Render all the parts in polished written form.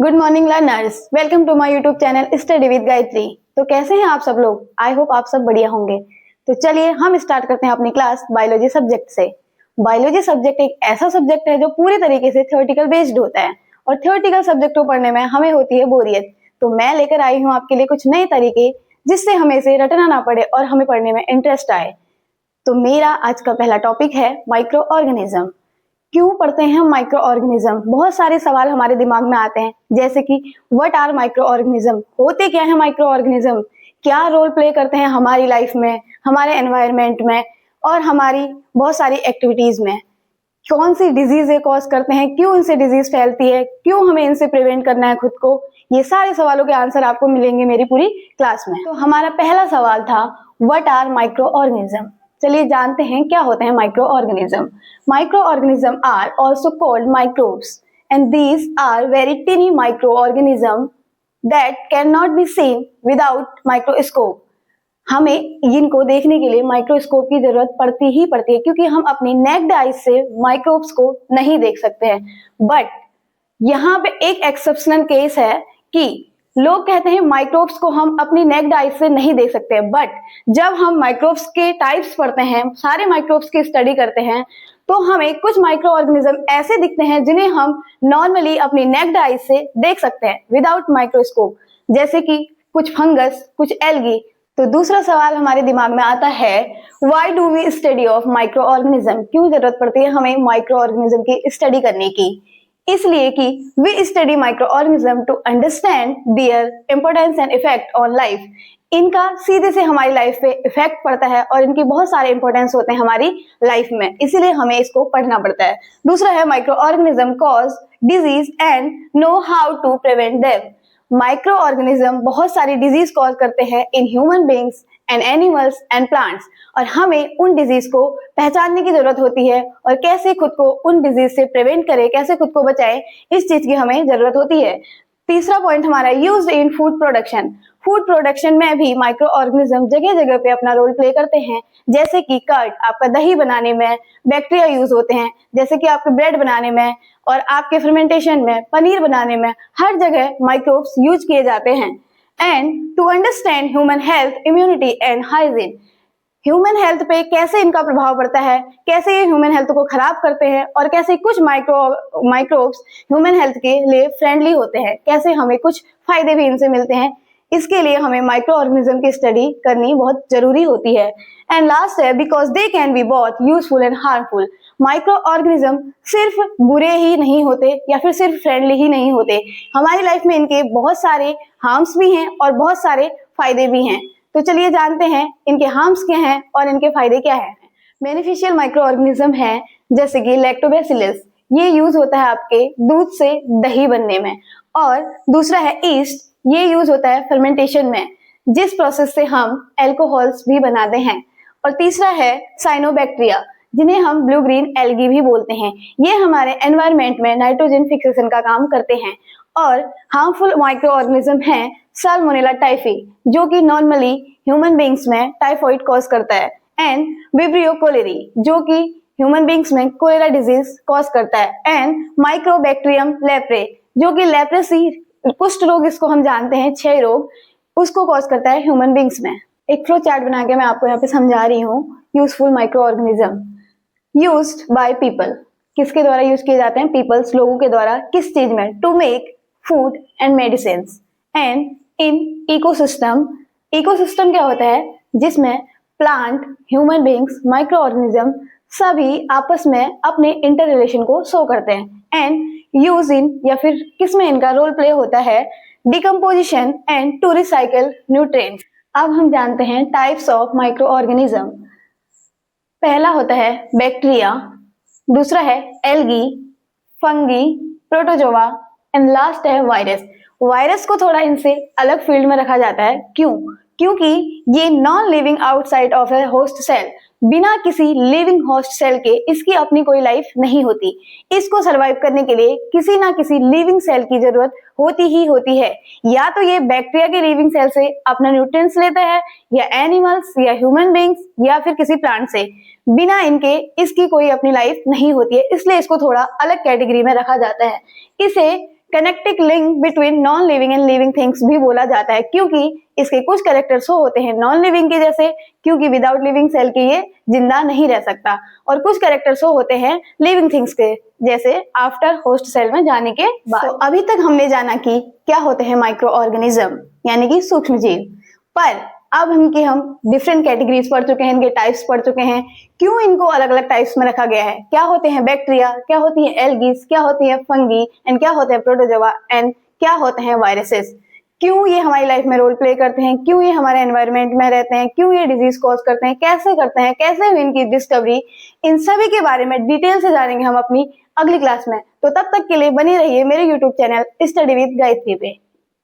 Good morning learners, welcome to my YouTube channel study with Gayatri. तो कैसे हैं आप सब लोग? आई होप आप सब बढ़िया होंगे। तो चलिए हम स्टार्ट करते हैं अपनी क्लास बायोलॉजी सब्जेक्ट से। बायोलॉजी सब्जेक्ट एक ऐसा सब्जेक्ट है जो पूरी तरीके से थ्योरेटिकल बेस्ड होता है और थ्योरेटिकल सब्जेक्ट को पढ़ने में हमें होती है बोरियत। तो मैं लेकर आई हूँ आपके लिए कुछ नए तरीके जिससे हमें इसे रटना ना पड़े और हमें पढ़ने में इंटरेस्ट आए। तो मेरा आज का पहला टॉपिक है माइक्रो ऑर्गेनिज्म। क्यों पढ़ते हैं हम माइक्रो ऑर्गेनिज्म? बहुत सारे सवाल हमारे दिमाग में आते हैं, जैसे कि व्हाट आर माइक्रो ऑर्गेनिज्म, होते क्या है माइक्रो ऑर्गेनिज्म, क्या रोल प्ले करते हैं हमारी लाइफ में, हमारे एनवायरनमेंट में और हमारी बहुत सारी एक्टिविटीज में, कौन सी डिजीज कॉज करते हैं, क्यों इनसे डिजीज फैलती है, क्यों हमें इनसे प्रिवेंट करना है खुद को। ये सारे सवालों के आंसर आपको मिलेंगे मेरी पूरी क्लास में। तो हमारा पहला सवाल था व्हाट आर माइक्रो ऑर्गेनिज्म। चलिए जानते हैं क्या होते हैं micro organism. Micro organism are also called microbes and these are very tiny micro organism that can not be seen without microscope. हमें इनको देखने के लिए माइक्रोस्कोप की जरूरत पड़ती है क्योंकि हम अपनी नेक्ड आइज से माइक्रोब्स को नहीं देख सकते हैं। बट यहाँ पे एक एक्सेप्शनल केस है कि लोग कहते हैं माइक्रोब्स को हम अपनी नेक्ड आइज से नहीं देख सकते, बट जब हम माइक्रोब्स के टाइप्स पढ़ते हैं, सारे माइक्रोब्स की स्टडी करते हैं, तो हमें कुछ माइक्रो ऑर्गेनिज्म ऐसे दिखते हैं जिन्हें हम नॉर्मली अपनी नेक्ड आइज से देख सकते हैं विदाउट माइक्रोस्कोप, जैसे कि कुछ फंगस, कुछ एल्गी। तो दूसरा सवाल हमारे दिमाग में आता है why do we study of micro organism. क्यों जरूरत पड़ती है हमें माइक्रो ऑर्गेनिज्म की स्टडी करने की? इसलिए कि we study micro organism to understand their importance and effect on life. इनका सीधे से हमारी लाइफ पे इफेक्ट पड़ता है और इनके बहुत सारे इंपॉर्टेंस होते हैं हमारी लाइफ में, इसीलिए हमें इसको पढ़ना पड़ता है। दूसरा है micro organism cause disease and know how to prevent them. Micro organism बहुत सारी डिजीज कॉज करते हैं in human beings and animals and plants, और हमें उन डिजीज को पहचानने की जरूरत होती है और कैसे खुद को उन डिजीज से प्रिवेंट करें, कैसे खुद को बचाएं, इस चीज की हमें जरूरत होती है। तीसरा पॉइंट हमारा used in food production. Food production में भी माइक्रो ऑर्गेनिज्म जगह जगह पे अपना रोल प्ले करते हैं, जैसे कि कर्ड, आपका दही बनाने में बैक्टीरिया यूज होते हैं, जैसे कि आपके ब्रेड बनाने में और आपके फर्मेंटेशन में, पनीर बनाने में, हर जगह माइक्रोब्स यूज किए जाते हैं। And to understand human health, immunity and hygiene. Human health पे कैसे इनका प्रभाव पड़ता है, कैसे ये ह्यूमन हेल्थ को खराब करते हैं और कैसे कुछ माइक्रोब्स ह्यूमन हेल्थ के लिए फ्रेंडली होते हैं, कैसे हमें कुछ फायदे भी इनसे मिलते हैं, इसके लिए हमें माइक्रो ऑर्गेनिज्म की स्टडी करनी बहुत जरूरी होती है। एंड लास्ट है because they can be both useful and harmful. Micro organism सिर्फ बुरे ही नहीं होते या फिर सिर्फ फ्रेंडली ही नहीं होते, हमारी लाइफ में इनके बहुत सारे हार्म्स भी हैं और बहुत सारे फायदे भी हैं। तो चलिए जानते हैं इनके हार्म्स क्या हैं और इनके फायदे क्या हैं। बेनिफिशियल माइक्रो ऑर्गेनिज्म है जैसे कि लैक्टोबैसिलस, ये यूज होता है आपके दूध से दही बनने में। और दूसरा है ईस्ट, ये यूज होता है फर्मेंटेशन में, जिस प्रोसेस से हम अल्कोहल्स भी बनाते हैं। और तीसरा है साइनोबैक्टीरिया, जिन्हें हम ब्लू ग्रीन एल्गी भी बोलते हैं। ये हमारे एनवायरनमेंट में नाइट्रोजन फिक्सेशन का काम करते हैं। और हार्मफुल माइक्रो ऑर्गेनिज्म है साल्मोनेला टाइफी, जो कि नॉर्मली ह्यूमन बींग्स में टाइफॉइड कॉज करता है, एंड विब्रियो कोलेरी, जो कि ह्यूमन बींग्स में कोलेरा डिजीज कॉज करता है, एंड माइक्रोबैक्टीरियम लेप्रे, जो कि लेप्रेसी, कुष्ठ रोग इसको हम जानते हैं, क्षय रोग, उसको कॉज करता है ह्यूमन बींग्स में। एक फ्लो चार्ट बना के मैं आपको यहाँ पे समझा रही हूँ। Useful micro organism used by people, किसके द्वारा यूज किए जाते हैं? पीपल्स, लोगों के द्वारा। किस चीज में? To make food and medicine. And in ecosystem, ecosystem क्या होता है? जिसमें plant, human beings, micro organism सभी आपस में अपने इंटर रिलेशन को शो करते हैं। एंड यूज इन, या फिर किसमें इनका रोल प्ले होता है? Decomposition and to recycle nutrients. अब हम जानते हैं टाइप्स ऑफ माइक्रो ऑर्गेनिज्म। पहला होता है बैक्टीरिया, दूसरा है algae, fungi, protozoa and last है वायरस। वायरस को थोड़ा इनसे अलग फील्ड में रखा जाता है। क्यों? क्योंकि ये non living outside of a host cell, बिना किसी लिविंग होस्ट सेल के इसकी अपनी कोई लाइफ नहीं होती। इसको सरवाइव करने के लिए किसी ना किसी लिविंग सेल की जरूरत होती ही होती है। या तो ये बैक्टीरिया के लिविंग सेल से अपना न्यूट्रिएंट्स लेता है, या एनिमल्स या ह्यूमन बींग्स या फिर किसी प्लांट से। बिना इनके इसकी कोई अपनी लाइफ नहीं होती है, इसलिए इसको थोड़ा अलग कैटेगरी में रखा जाता है। इसे connecting link between non living and living things भी बोला जाता है, क्योंकि इसके कुछ कैरेक्टर्स वो होते हैं नॉन लिविंग के जैसे, क्योंकि विदाउट लिविंग सेल के ये जिंदा नहीं रह सकता, और कुछ कैरेक्टर्स वो होते हैं लिविंग थिंग्स के जैसे आफ्टर होस्ट सेल में जाने के बाद। तो अभी तक हमने जाना कि क्या होते हैं माइक्रो ऑर्गेनिज्म यानी कि सूक्ष्म जीव, पर अब हम डिफरेंट कैटेगरीज पढ़ चुके हैं, इनके टाइप्स पढ़ चुके हैं, क्यों इनको अलग अलग टाइप्स में रखा गया है, क्या होते हैं बैक्टीरिया, क्या होती है एल्गीज, क्या होती है फंगी एंड क्या होते हैं प्रोटोजोआ एंड क्या होते हैं वायरसेस, क्यों ये हमारी लाइफ में रोल प्ले करते हैं, क्यों ये हमारे एनवायरनमेंट में रहते हैं, क्यों ये डिजीज कॉज करते हैं, कैसे हुई इनकी डिस्कवरी, इन सभी के बारे में डिटेल से जानेंगे हम अपनी अगली क्लास में। तो तब तक के लिए बनी रहिए मेरे YouTube channel study with Gayatri पे।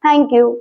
Thank you.